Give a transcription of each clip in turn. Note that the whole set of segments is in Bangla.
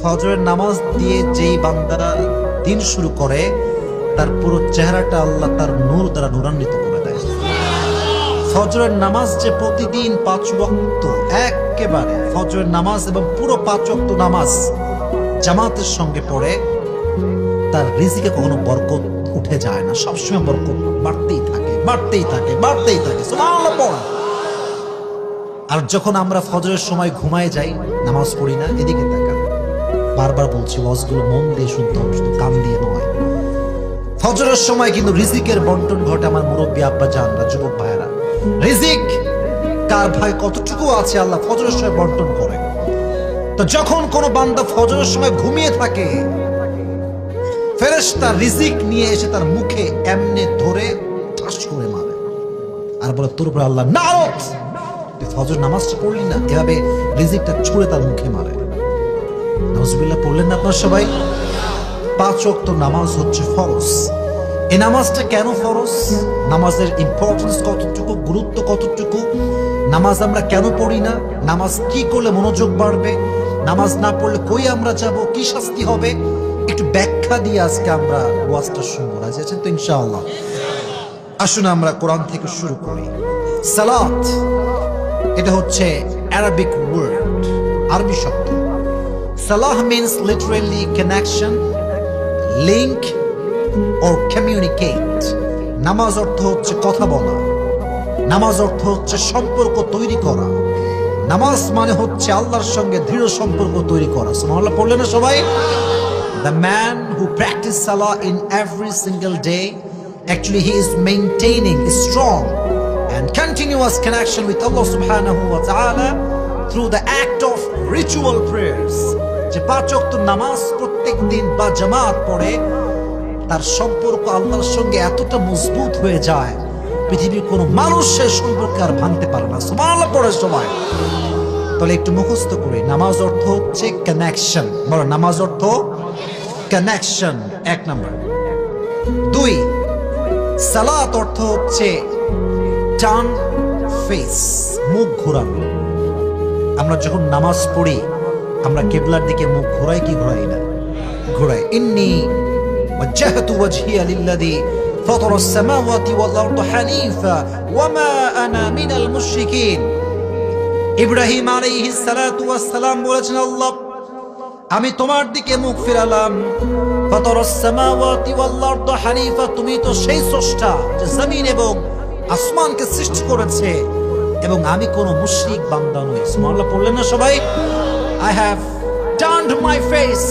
ফজরের নামাজ দিয়ে যেই বান্দা দিন শুরু করে তার পুরো চেহারাটা আল্লাহ তার নূর দ্বারা নূরান্বিত করে দেয়। ফজরের নামাজ যে প্রতিদিন 5 ওয়াক্ত একেবারে ফজরের নামাজ এবং পুরো 5 ওয়াক্ত নামাজ জামাতের সঙ্গে পড়ে, তার রিজিকে কখনো বরকত উঠে যায় না, সবসময় বরকত বাড়তেই থাকে, বাড়তেই থাকে, বাড়তেই থাকে। সুবহানাল্লাহ পড়। আর যখন আমরা ফজরের সময় ঘুমায় যাই, নামাজ পড়ি না, এদিকে তাকান। বারবার বলছি ওয়াজগুলো মন দিয়ে শুনতে হবে, শুধু কান দিয়ে নয়। ফজরের সময় কিন্তু রিজিকের বন্টন ঘটে। আমার মুরব্বী আব্বা জানরা, যুবক ভাইয়েরা, রিজিক কার ভাই কতটুকু আছে আল্লাহ ফজরের সময় বন্টন করে। তো যখন কোনো বান্দা ফজরের সময় ঘুমিয়ে থাকে, ফেরেশতা রিজিক নিয়ে এসে তার মুখে এমনে ধরে ঠাস করে মারে আর বলে, তোর উপর আল্লাহ নারত, তুই ফজর নামাজটা পড়লি না। এভাবে রিজিকটা ছুঁড়ে তার মুখে মারে। নাউজুবিল্লাহ পড়লেন না আপনারা সবাই? 5 ওয়াক্ত নামাজ হচ্ছে ফরজ। এই নামাজটা কেন ফরজ? নামাজের ইম্পর্টেন্স কতটুকু, গুরুত্ব কতটুকু, নামাজ আমরা কেন পড়ি না, নামাজ কি করলে মনোযোগ বাড়বে, নামাজ না পড়লে কই আমরা যাব, কি শাস্তি হবে, একটু ব্যাখ্যা দিয়ে আজকে আমরা ওয়াজটা শুনবো। রাজি আছেন তো ইনশাআল্লাহ? আসুন আমরা কোরআন থেকে শুরু করি। সালাত এটা হচ্ছে আরবিক ওয়ার্ড, আরবি শব্দ। সালাহ means literally connection, link or communicate. নামাজ অর্থ হচ্ছে কথা বলা, নামাজ অর্থ হচ্ছে সম্পর্ক তৈরি করা, নামাজ মানে হচ্ছে আল্লাহর সঙ্গে দৃঢ় সম্পর্ক তৈরি করা। সুবহানাল্লাহ পড়লেন না সবাই? The man who practices salah in every single day, actually he is maintaining a strong and continuous connection with Allah subhanahu wa ta'ala through the act of ritual prayers. যে 5 ওয়াক্ত নামাজ প্রত্যেক দিন বা জামাত পড়ে, তার সম্পর্ক আল্লাহর সঙ্গে এতটা মজবুত হয়ে যায়, পৃথিবীর কোনো মানুষ সে সম্পর্কে আর ভাঙতে পারে না। সুবহানাল্লাহ পড়ে সবাই। তাহলে একটু মুখস্থ করি। নামাজ অর্থ হচ্ছে কানেকশন। বলো, নামাজ অর্থ কানেকশন, 1 নাম্বার। 2, সালাত অর্থ হচ্ছে টার্ন ফেস, মুখ ঘোরানো। আমরা যখন নামাজ পড়ি, আমরা কিবলার দিকে মুখ ঘোরাই কি ঘোরাই না? ঘোরাই। ইন্নী ওয়াজ্জাহতু ওয়াজহিয়া লিল্লাযী ফাতারাস সামাওয়াতি ওয়াল আরদা হানিফা ওয়া মা আনা মিনাল মুশরিকিন। ইব্রাহিম আলাইহিস সালাতু ওয়াস সালাম বলেছেন, আল্লাহ আমি তোমার দিকে মুখ ফিরালাম। ফাতারাস সামাওয়াতি ওয়াল আরদা হানিফা, তুমি তো সেই স্রষ্টা যে জমিন এবং আসমানকে সৃষ্টি করেছে, এবং আমি কোনো মুশরিক বান্দা নই। সুবহানাল্লাহ পড়লেন না সবাই? I have turned my face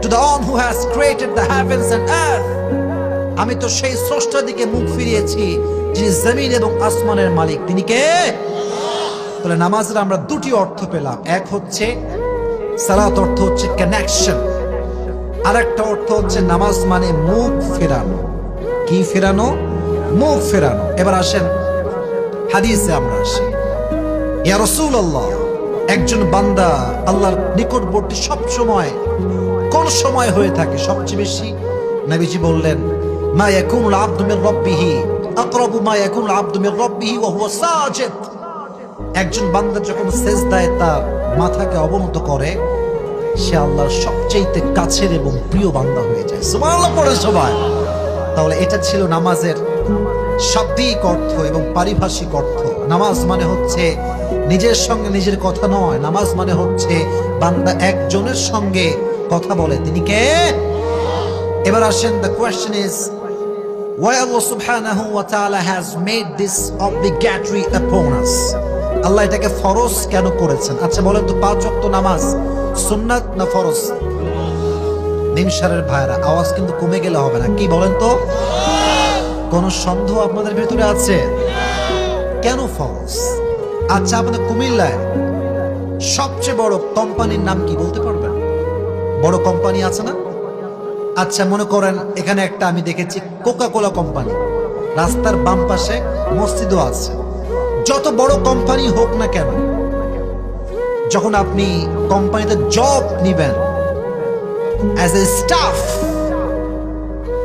to the one who has created the heavens and earth. আমি তো সেই স্রষ্টার দিকে মুখ ফিরিয়েছি যিনি জমিন এবং আসমানের মালিক। তিনি কে? তাহলে নামাজের আমরা 2টি অর্থ পেলাম। এক হচ্ছে সালাত, অর্থ হচ্ছে কানেকশন। আরেকটা অর্থ হচ্ছে নামাজ মানে মুখ ফেরানো। কি ফেরানো? মুখ ফেরানো। এবার আসেন হাদিসে আমরা আসি। ইয়া রাসূলুল্লাহ, একজন বান্দা আল্লাহর নিকটবর্তী সব সময় কোন সময় হয়ে থাকে সবচেয়ে বেশি? নবীজি বললেন, মা ইয়াকুনুল আবদু মির রাব্বিহি আকরাবু মা ইয়াকুনুল আবদু মির রাব্বিহি ওয়া হুয়া সাজিদ। একজন বান্দা যখন সিজদায় তার মাথাকে অবনত করে, সে আল্লাহর সবচেয়ে কাছের এবং প্রিয় বান্দা হয়ে যায়। সুবহানাল্লাহ পড়ে সবাই। তাহলে এটা ছিল নামাজের শাব্দিক অর্থ এবং পারিভাষিক অর্থ। নামাজ মানে হচ্ছে নিজের সঙ্গে নিজের কথা নয়, নামাজ মানে হচ্ছে বান্দা একজনের সঙ্গে কথা বলে। তিনি কে? এবার আসেন, the question is why Allah subhanahu wa ta'ala has made this obligatory upon us. আল্লাহ এটাকে ফরজ কেন করেছেন? আচ্ছা বলেন তো, 5 ওয়াক্ত নামাজ সুন্নাত না ফরজ? নিমসারের ভাইরা, আওয়াজ কিন্তু কমে গেলে হবে না। কি বলেন তো? কোন সন্দেহ আপনাদের ভেতরে আছে? কেন ফরজ? আচ্ছা, আপনাদের কুমিল্লায় সবচেয়ে বড় কোম্পানির নাম কি বলতে পারবেন? বড় কোম্পানি আছে না? আচ্ছা মনে করেন এখানে একটা আমি দেখেছি কোকা কোলা কোম্পানি, রাস্তার বাম পাশে মসজিদও আছে। যত বড় কোম্পানি হোক না কেন, যখন আপনি কোম্পানিতে জব নিবেন অ্যাজ এ স্টাফ,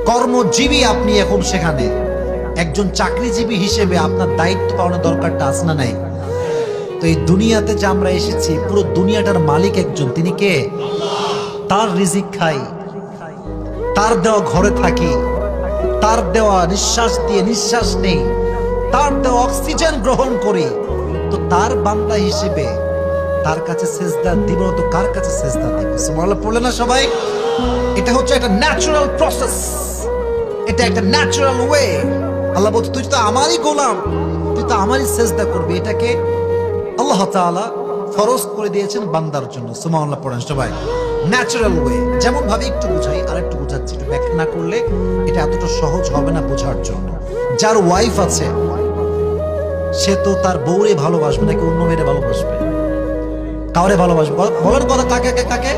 কর্মজীবী আপনি, এখন সেখানে একজন চাকরিজীবী হিসেবে আপনার দায়িত্ব পালনের দরকারটা আছে না নাই? তো এই দুনিয়াতে যে আমরা এসেছি, পুরো দুনিয়াটার মালিক একজন, তিনি কে? তার রিজিক খাই, তার দেওয়া ঘরে থাকি, তার দেওয়া নিঃশ্বাস দিয়ে নিঃশ্বাস নেই, তার দেওয়া অক্সিজেন গ্রহণ করি, তো তার বান্দা হিসেবে তার কাছে সেজদা দিব তো কার কাছে সেজদা দিব? সুবহানাল্লাহ পড়লে না সবাই? এটা হচ্ছে একটা ন্যাচারাল প্রসেস, এটা একটা ন্যাচারাল ওয়ে। আল্লাহ বলছে তুই তো আমারই গোলাম, তুই তো আমারই সেজদা করবি। এটাকে আল্লাহ তাআলা ফরজ করে দিয়েছেন বান্দার জন্য। সুবহানাল্লাহ পড়েন সবাই। ন্যাচারাল ওয়ে, যেমন ভাবে একটু বুঝাই আর একটু বুঝাচ্ছি, একটু ব্যাখ্যা না করলে এটা এতটা সহজ হবে না বোঝার জন্য। যার ওয়াইফ আছে সে তো তার বউরে ভালোবাসবে নাকি অন্য মেয়েরে ভালোবাসবে? কাউরে ভালোবাসবে? বলেন কথা, কাকে কাকে?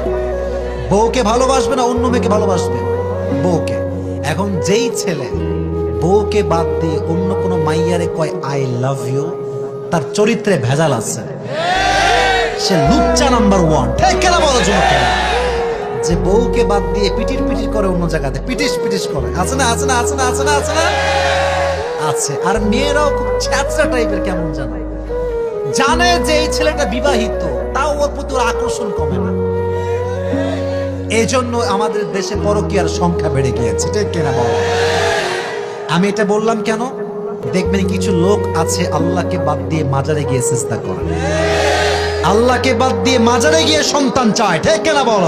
বউকে ভালোবাসবে না অন্য মেয়েকে ভালোবাসবে? বউকে। এখন যেই ছেলে বউকে বাদ দিয়ে অন্য কোনো মাইয়ারে কয় আই লাভ ইউ, তার চরিত্রে ভেজাল আছে, সে লুচ্চা নাম্বার 1। ঠিক কেনা বলার জন্য কেন? যে বউকে বাদ দিয়ে পিটির পিটির করে অন্য জায়গাতে, পিটিস পিটিস করে, আছে না আছে না আছে না আছে না আছে না আছে। আর মেয়েরাও খুব ছ্যাঁচড়া টাইপের, কেমন জানে, জানে যে এই ছেলেটা বিবাহিত, তাও ওর প্রতি ওর আকর্ষণ কমে না। এই জন্য আমাদের দেশে পরকীয়ার সংখ্যা বেড়ে গিয়েছে। ঠিক কিনা বল? আমি এটা বললাম কেন? দেখবেন কিছু লোক আছে আল্লাহকে বাদ দিয়ে মাজারে গিয়ে সিজদা করে, আল্লাহকে বাদ দিয়ে মাজারে গিয়ে সন্তান চায়। ঠিক কিনা বল?